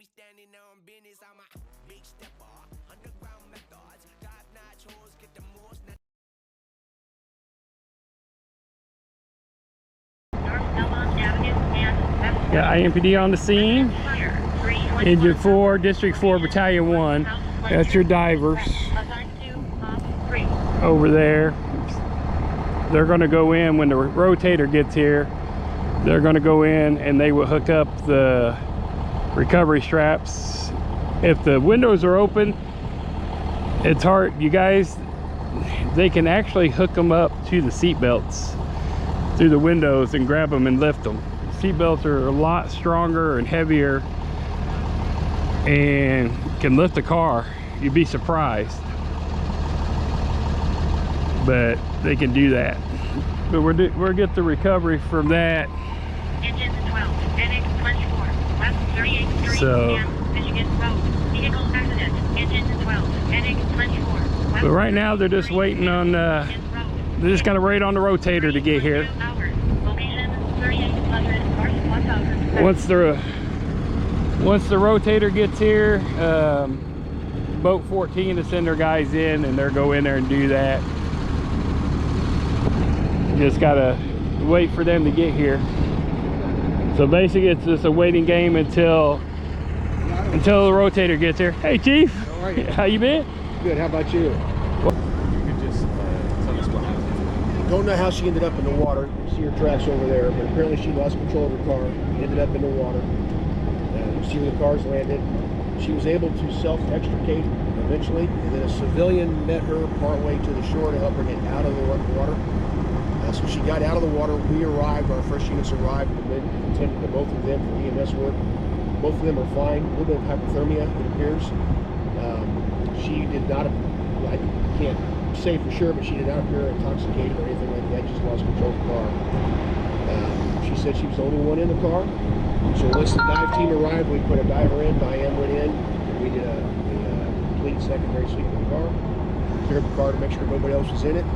be standing on business. I'm a big stepper, underground methods, top-notch hoes, get the most. Got IMPD on the scene. Engine 4, District 4, Battalion 1. That's your divers over there. They're going to go in when the rotator gets here. They're going to go in and they will hook up the recovery straps. If the windows are open, it's hard. You guys, they can actually hook them up to the seat belts through the windows and grab them and lift them. Seat belts are a lot stronger and heavier and can lift the car. You'd be surprised, but they can do that. But we'll get the recovery from that. Engine 12, NX 24, West 38th Street, Michigan Road, vehicle accident. Engine 12, NX 24. But right now they're just waiting on. They're just gonna wait on the rotator to get here. Once the rotator gets here, boat 14 to send their guys in, and they'll go in there and do that. Just gotta wait for them to get here. So basically it's just a waiting game until the rotator gets here. Hey Chief, how are you? How you been? Good, how about you? You could just tell us what happened. Don't know how she ended up in the water. You see her tracks over there, but apparently she lost control of her car, ended up in the water. You see where the cars landed. She was able to self-extricate eventually, and then a civilian met her partway to the shore to help her get out of the water. So she got out of the water. We arrived, our first units arrived, and then attended to both of them for EMS work. Both of them are fine. A little bit of hypothermia, it appears. She did not, I can't say for sure, but she did not appear intoxicated or anything like that, just lost control of the car. She said she was the only one in the car. So once the dive team arrived, we put a diver in, Diane went in, we did a complete secondary sweep of the car, cleared the car to make sure nobody else was in it,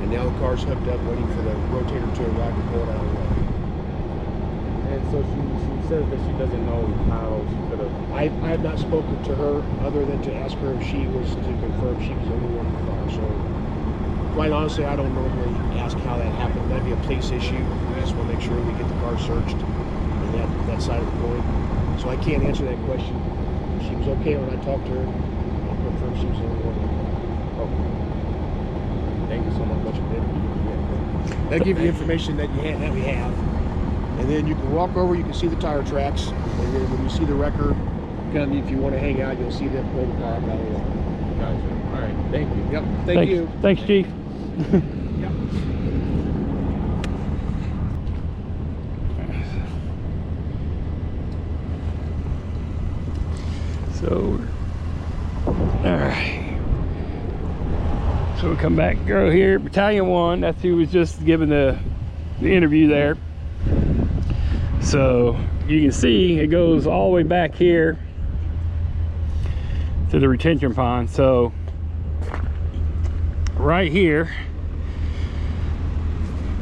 and now the car's hooked up waiting for the rotator to arrive to pull it out of the water. And so she says that she doesn't know how she could have... I have not spoken to her other than to ask her if she was to confirm she was the only one in the car. So quite honestly, I don't normally ask how that happened. That'd be a police issue. We just want to make sure we get the car searched and that side of the coin. So I can't answer that question. She was okay when I talked to her. I'll confirm she was the only one in the car. Okay. Thank you so much. That'll give you information that we have. And then you can walk over, you can see the tire tracks. And then when you see the wrecker come, if you want to hang out, you'll see them pull the car out of the water. Gotcha. All right. Thank you. Yep. Thank you. Thanks, Chief. Yep. So, all right. So we come back, girl here, Battalion 1. That's who was just giving the interview there. So you can see it goes all the way back here to the retention pond. So right here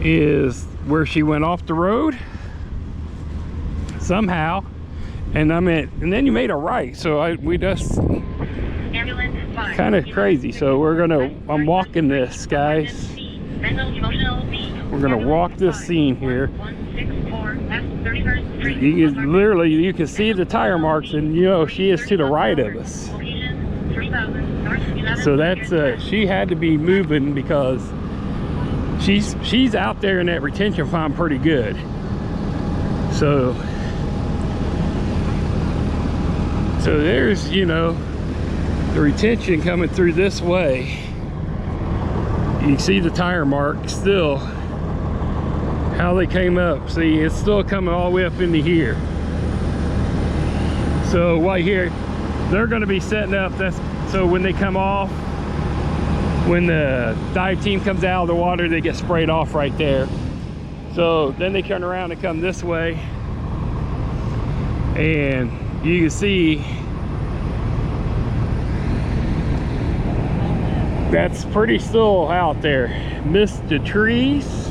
is where she went off the road somehow, and and then you made a right. So we just kind of crazy. So I'm walking this, guys. We're gonna walk this scene here. You can see the tire marks, and you know she is to the right of us. So that's she had to be moving because she's out there in that retention pond pretty good. So there's, you know, the retention coming through this way. You can see the tire marks still, how they came up. See, it's still coming all the way up into here. So right here, they're going to be setting up. So when they come off, when the dive team comes out of the water, they get sprayed off right there. So then they turn around and come this way, and you can see that's pretty still out there. Missed the trees.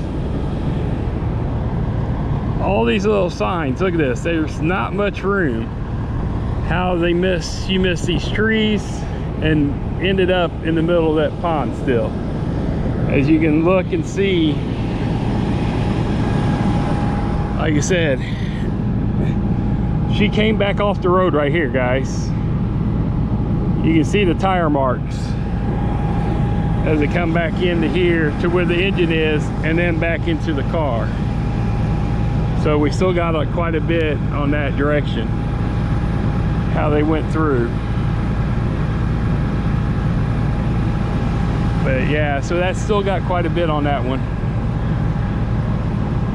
All these little signs, look at this. There's not much room. how she missed these trees and ended up in the middle of that pond still. As you can look and see, like I said, she came back off the road right here, guys. You can see the tire marks as they come back into here to where the engine is and then back into the car. So we still got quite a bit on that direction, how they went through. But yeah, so that's still got quite a bit on that one.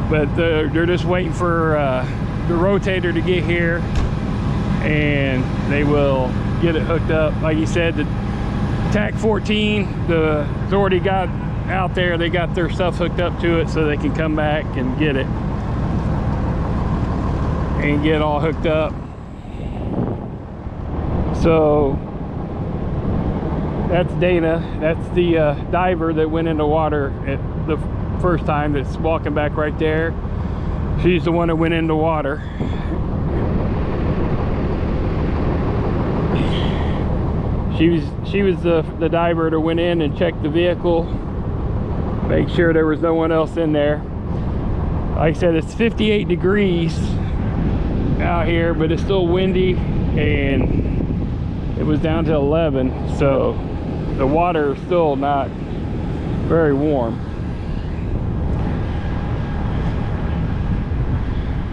But they're just waiting for the rotator to get here, and they will get it hooked up. Like you said, the TAC 14, it's already got out there. They got their stuff hooked up to it so they can come back and get it and get all hooked up. So that's Dana. That's the diver that went into water at the first time, that's walking back right there. She's the one that went into water. She was the diver that went in and checked the vehicle, make sure there was no one else in there. Like I said, it's 58 degrees out here, but it's still windy, and it was down to 11, so the water is still not very warm.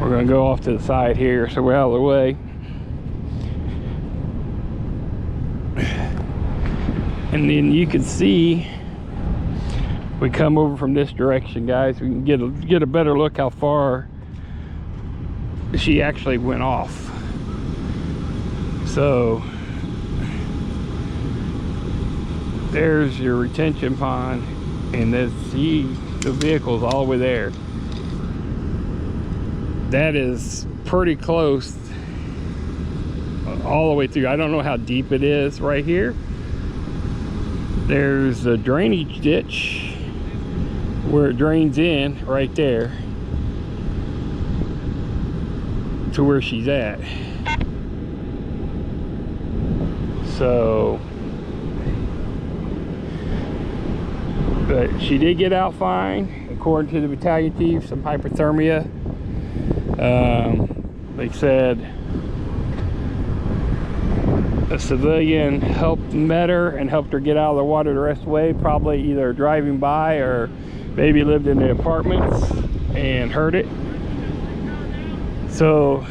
We're gonna go off to the side here so we're out of the way. And then you can see, we come over from this direction, guys, we can get a better look how far she actually went off. So there's your retention pond, and let's see the vehicle's all the way there. That is pretty close all the way through. I don't know how deep it is right here. There's a drainage ditch where it drains in right there to where she's at. So, but she did get out fine, according to the battalion chief. Some hypothermia. They said a civilian helped met her and helped her get out of the water the rest of the way, probably either driving by or maybe lived in the apartments and heard it. So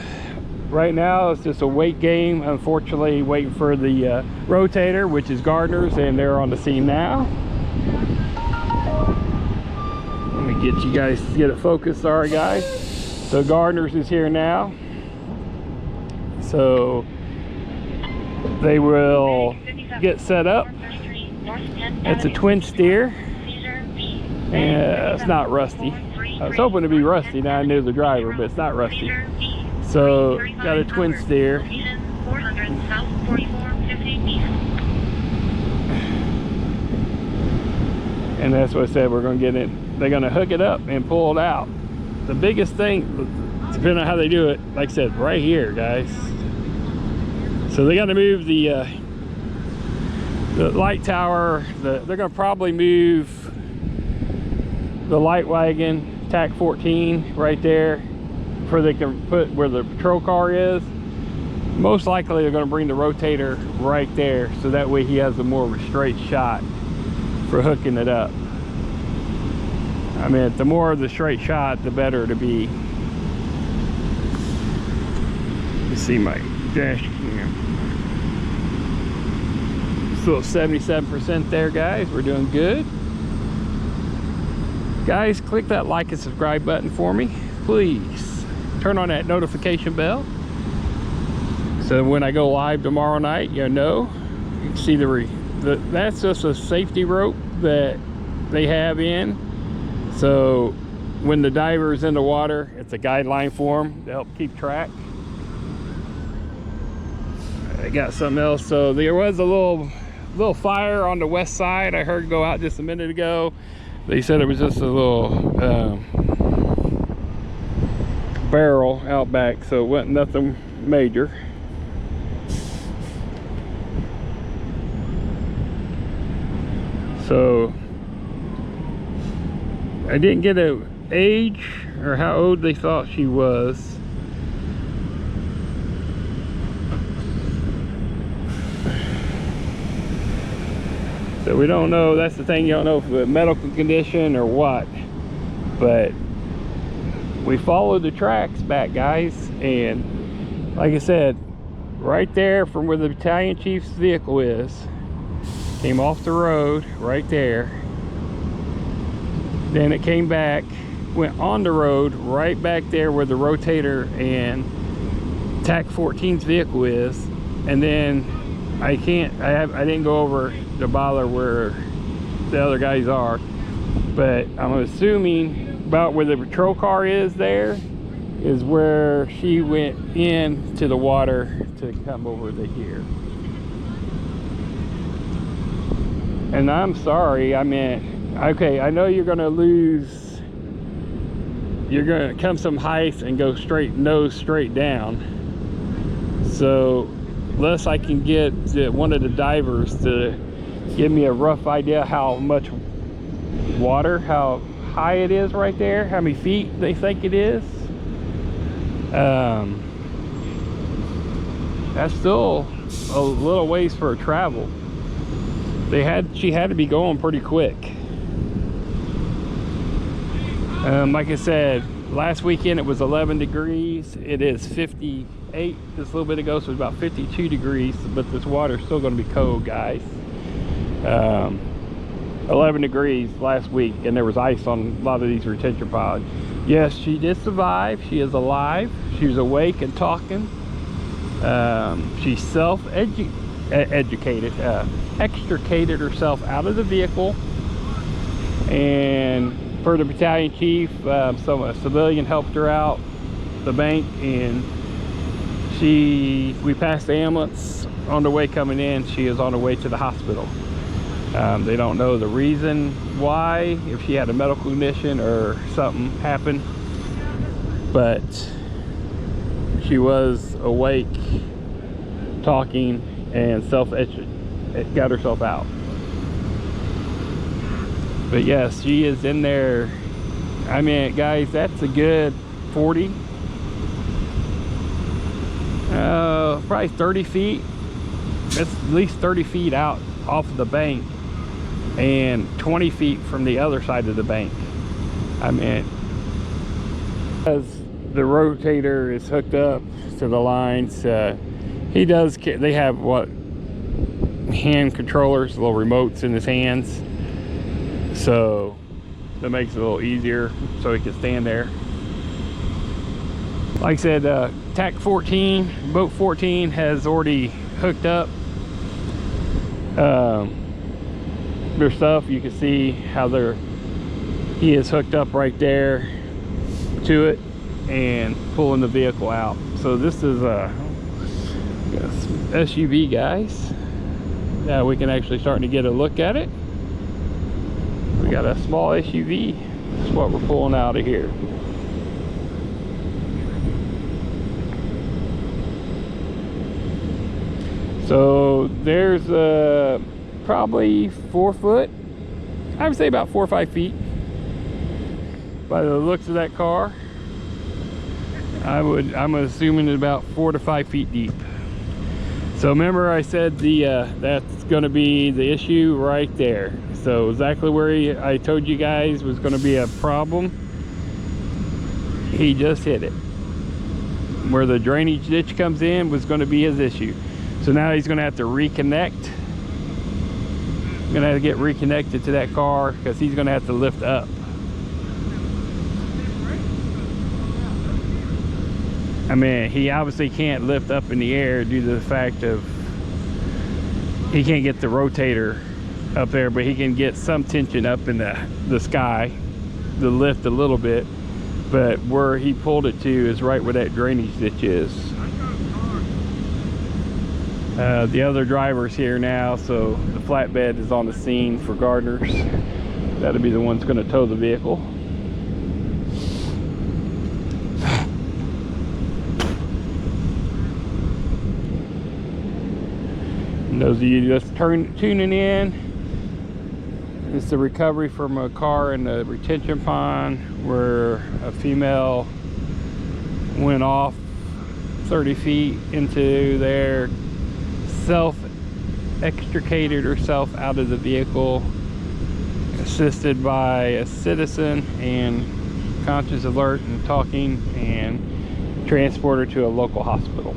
right now it's just a wait game, unfortunately, waiting for the rotator, which is Gardner's, and they're on the scene now. Let me get you guys to get it focused. Sorry guys. So Gardner's is here now, so they will get set up. It's a twin steer. Yeah, it's not rusty. I was hoping to be rusty. Now I knew the driver, but it's not rusty. So got a twin steer. And that's what I said, we're going to get in. They're going to hook it up and pull it out. The biggest thing, depending on how they do it, like I said, right here, guys. So they got to move the light tower. They're going to probably move the light wagon, TAC 14, right there, where they can put where the patrol car is. Most likely they're going to bring the rotator right there, so that way he has a more of a straight shot for hooking it up. I mean, the more of the straight shot, the better to be. You see my dash cam. Still 77% there, guys. We're doing good. Guys, click that like and subscribe button for me, please. Turn on that notification bell, so when I go live tomorrow night, you know, you can see that's just a safety rope that they have in. So when the diver is in the water, it's a guideline for them to help keep track. I got something else. So there was a little fire on the west side. I heard go out just a minute ago. They said it was just a little barrel out back, so it wasn't nothing major. So I didn't get an age or how old they thought she was. So we don't know. That's the thing, you don't know if it's a medical condition or what. But we followed the tracks back, guys, and like I said, right there from where the battalion chief's vehicle is, came off the road right there. Then it came back, went on the road right back there where the rotator and TAC 14's vehicle is, and then I didn't go over the boiler where the other guys are, but I'm assuming about where the patrol car is there is where she went into the water to come over to here. And I'm sorry, I mean, okay, I know you're gonna lose, you're gonna come some height and go straight, nose straight down. So unless I can get one of the divers to give me a rough idea how much water, how high it is right there, how many feet they think it is. That's still a little ways for a travel. She had to be going pretty quick. Like I said, last weekend it was 11 degrees. It is 58 just a little bit ago, so it's about 52 degrees, but this water's still going to be cold, guys. 11 degrees last week, and there was ice on a lot of these retention pods. Yes, she did survive. She is alive. She was awake and talking. She self-educated, extricated herself out of the vehicle, and for the battalion chief, a civilian helped her out the bank, and we passed the ambulance on the way coming in. She is on her way to the hospital. They don't know the reason why, if she had a medical condition or something happened, but she was awake, talking, and got herself out. But yes, she is in there. I mean, guys, that's a good 40, probably 30 feet. That's at least 30 feet out off of the bank, and 20 feet from the other side of the bank. I mean, as the rotator is hooked up to the lines, they have what, hand controllers, little remotes in his hands, so that makes it a little easier so he can stand there. Like I said, TAC 14, boat 14 has already hooked up their stuff. You can see how he is hooked up right there to it and pulling the vehicle out. So this is a SUV, guys. Now we can actually start to get a look at it. We got a small SUV. That's what we're pulling out of here. So there's probably 4 foot, I would say about 4 or 5 feet by the looks of that car. I'm assuming it's about 4 to 5 feet deep. So remember I said that's going to be the issue right there. So exactly where I told you guys was going to be a problem, he just hit it. Where the drainage ditch comes in was going to be his issue. So now he's going to have to reconnect. Going to have to get reconnected to that car because he's going to have to lift up. I mean, he obviously can't lift up in the air due to the fact of he can't get the rotator up there, but he can get some tension up in the sky to lift a little bit. But where he pulled it to is right where that drainage ditch is. The other driver's here now, so the flatbed is on the scene for gardeners. That'll be the one's going to tow the vehicle. And those of you just tuning in, It's the recovery from a car in the retention pond where a female went off 30 feet into there, self-extricated herself out of the vehicle, assisted by a citizen and conscious, alert, and talking, and transported her to a local hospital.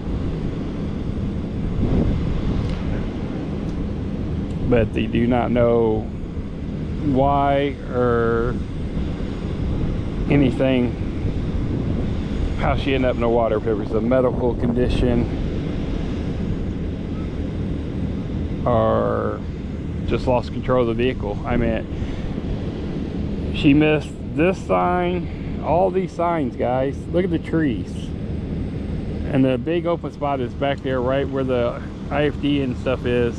But they do not know why or anything, how she ended up in the water, if it was a medical condition or just lost control of the vehicle. I mean, she missed this sign, all these signs, guys. Look at the trees. And the big open spot is back there, right where the IFD and stuff is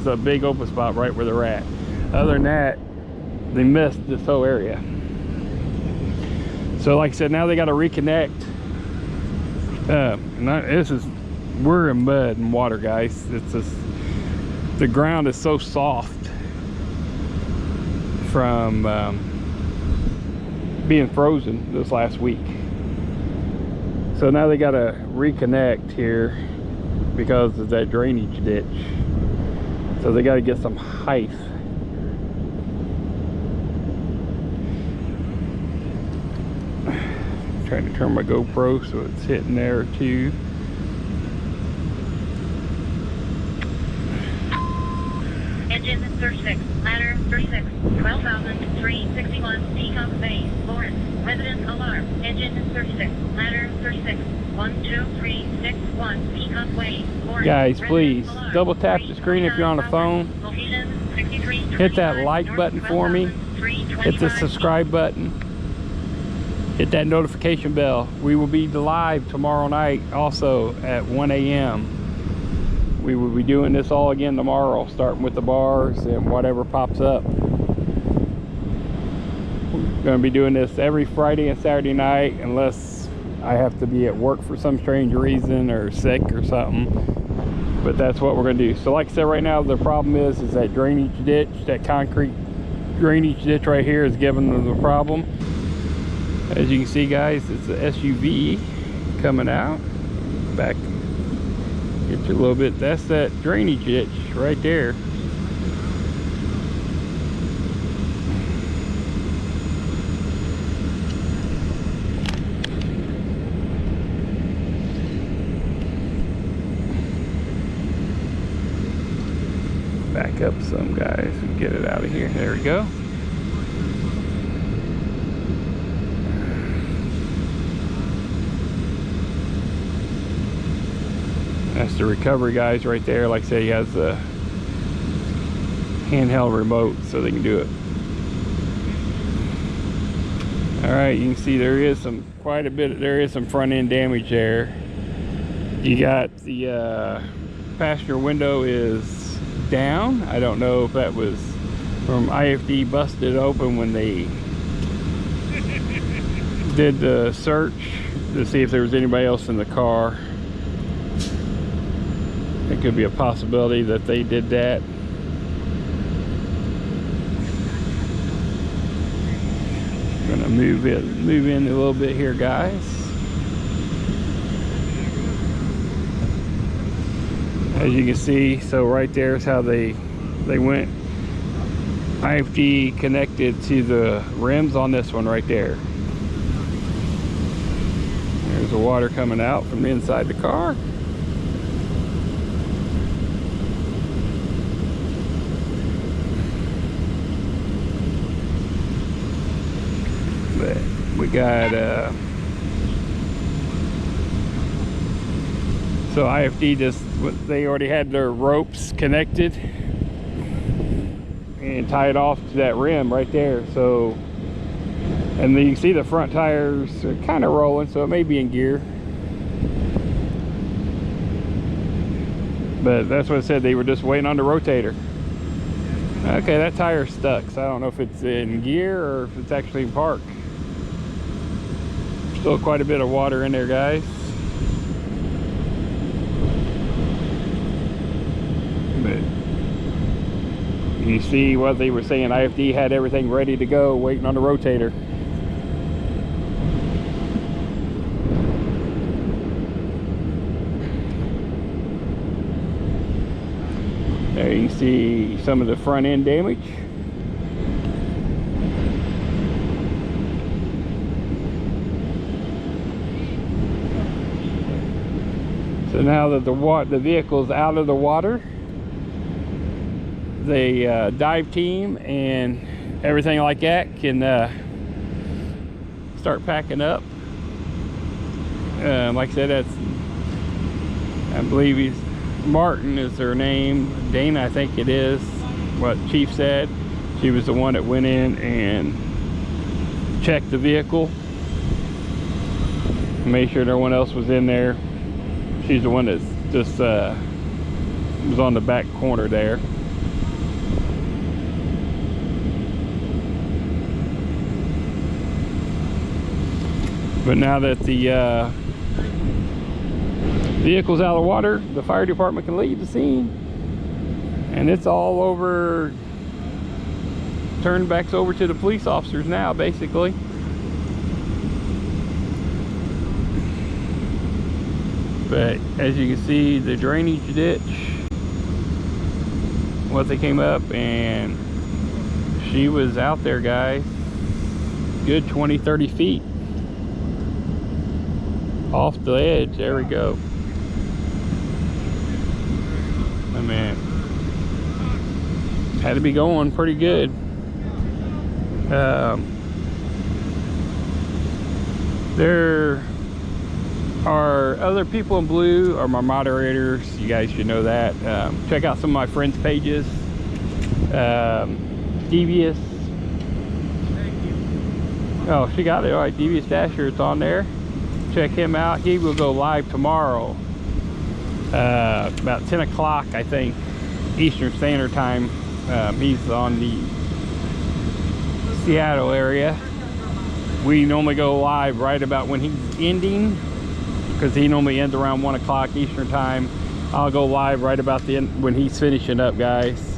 a big open spot right where they're at. Other than that, they missed this whole area. So like I said, now they got to reconnect. We're in mud and water, guys. It's just, the ground is so soft from being frozen this last week. So now they got to reconnect here because of that drainage ditch. So they got to get some height. I'm trying to turn my GoPro so it's hitting there too. Engine 36, ladder 36, 12,361, Peacock Bay, Lawrence, resident alarm. Engine 36, ladder 36, 12361, Peacock Way, Lawrence. Guys, please alarm. double tap the screen if you're on the phone. Hit that like button for me. Hit the subscribe button. Hit that notification bell. We will be live tomorrow night also at 1 a.m. We will be doing this all again tomorrow, starting with the bars and whatever pops up. We're going to be doing this every Friday and Saturday night unless I have to be at work for some strange reason or sick or something. But that's what we're going to do. So like I said, right now the problem is that drainage ditch, that concrete drainage ditch right here is giving them the problem. As you can see, guys, it's the SUV coming out. Back, get you a little bit. That's that drainage ditch right there. Back up some, guys, and get it out of here. There we go. That's the recovery guys right there. Like I say, he has a handheld remote so they can do it. All right, you can see there is quite a bit, there is some front end damage there. You got the passenger window is down. I don't know if that was from IFD busted open when they did the search to see if there was anybody else in the car. It could be a possibility that they did that. I'm gonna move in a little bit here, guys. As you can see, so right there is how they went. IFD connected to the rims on this one right there. There's the water coming out from the inside the car. But we got so IFD they already had their ropes connected and tied off to that rim right there. So, and then you can see the front tires are kind of rolling, so it may be in gear. But that's what it said, they were just waiting on the rotator. Okay, that tire's stuck, so I don't know if it's in gear or if it's actually in park. Still quite a bit of water in there, guys. But You see what they were saying, IFD had everything ready to go, waiting on the rotator. There you see some of the front end damage. So now that the vehicle's out of the water, the dive team and everything like that can start packing up. Like I said, that's, I believe he's Martin is her name. Dana, I think it is what Chief said. She was the one that went in and checked the vehicle, made sure no one else was in there. She's the one that's just was on the back corner there. But now that the vehicle's out of the water, the fire department can leave the scene, and it's all over, turned back over to the police officers now, basically. But as you can see, the drainage ditch, what they came up, and she was out there, guys, good 20-30 feet off the edge. There we go. I mean, had to be going pretty good. There are other people in blue are my moderators. You guys should know that. Check out some of my friends' pages. Devious. Oh, she got it. All right, Devious Dasher, it's on there. Check him out. He will go live tomorrow. About 10 o'clock, I think, Eastern Standard Time. He's on the Seattle area. We normally go live right about when he's ending, because he normally ends around 1 o'clock Eastern Time. I'll go live right about the end when he's finishing up, guys.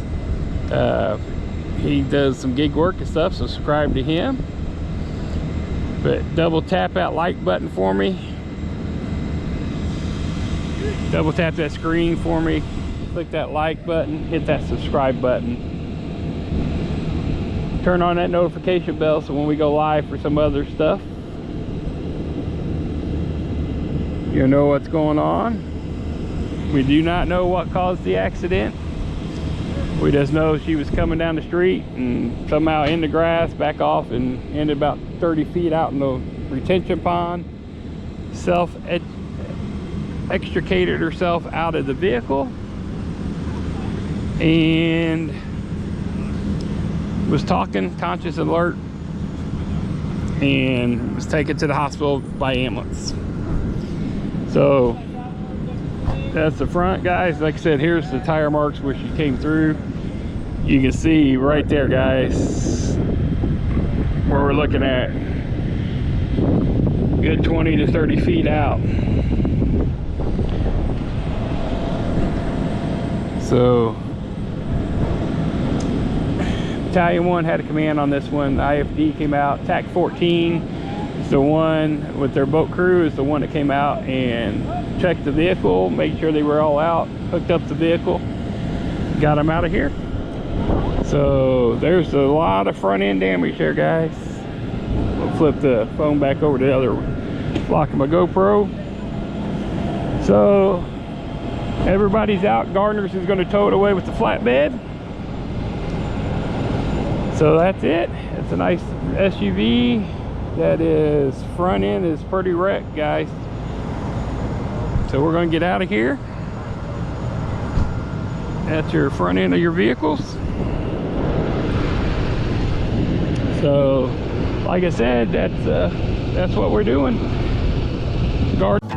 He does some gig work and stuff, so subscribe to him. But double tap that like button for me. Double tap that screen for me, click that like button, hit that subscribe button, turn on that notification bell so when we go live for some other stuff, you know what's going on. We do not know what caused the accident. We just know she was coming down the street and somehow in the grass, back off, and ended about 30 feet out in the retention pond. Extricated herself out of the vehicle and was talking, conscious, alert, and was taken to the hospital by ambulance. So that's the front, guys. Like I said, here's the tire marks where she came through. You can see right there, guys, where we're looking at, good 20 to 30 feet out. So Battalion 1 had a command on this one. IFD came out. TAC 14 is the one with their boat crew, is the one that came out and checked the vehicle, made sure they were all out, hooked up the vehicle, got them out of here. So there's a lot of front end damage there, guys. We'll flip the phone back over to the other block of my GoPro. So everybody's out. Gardner's is going to tow it away with the flatbed. So that's it. It's a nice SUV that is front end is pretty wrecked, guys. So we're going to get out of here. That's your front end of your vehicles. So like I said, that's what we're doing. Gardner.